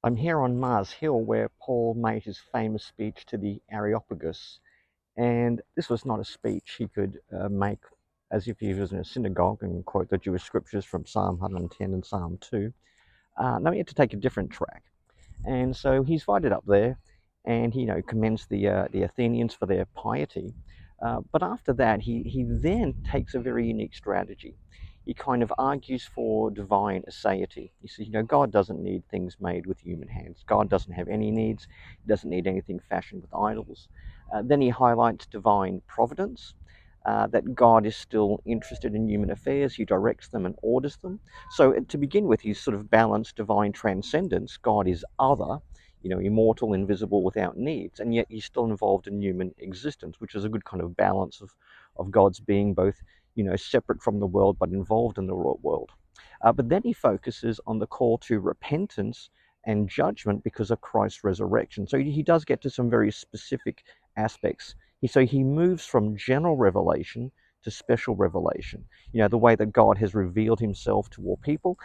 I'm here on Mars Hill where Paul made his famous speech to the Areopagus. And this was not a speech he could make as if he was in a synagogue and quote the Jewish scriptures from Psalm 110 and Psalm 2. No, he had to take a different track. And so he's invited up there and he commends the Athenians for their piety. But after that, he then takes a very unique strategy. He kind of argues for divine aseity. He says, God doesn't need things made with human hands. God doesn't have any needs. He doesn't need anything fashioned with idols. Then he highlights divine providence, that God is still interested in human affairs. He directs them and orders them. So to begin with, he's sort of balanced divine transcendence. God is other, immortal, invisible, without needs, and yet he's still involved in human existence, which is a good kind of balance of God's being both, separate from the world but involved in the world. But then he focuses on the call to repentance and judgment because of Christ's resurrection. So he does get to some very specific aspects. So he moves from general revelation to special revelation. The way that God has revealed himself to all people,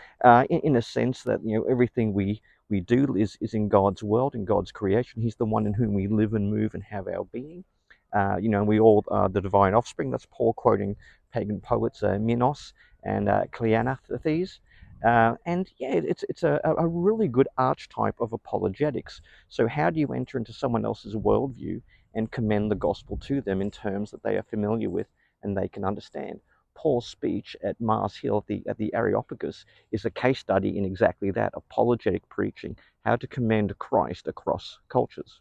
in a sense that, everything we do is in God's world, in God's creation. He's the one in whom we live and move and have our being. We all are the divine offspring. That's Paul quoting pagan poets Minos and Cleanthes. And yeah, it's a really good archetype of apologetics. So how do you enter into someone else's worldview and commend the gospel to them in terms that they are familiar with and they can understand? Paul's speech at Mars Hill at the Areopagus is a case study in exactly that: apologetic preaching, how to commend Christ across cultures.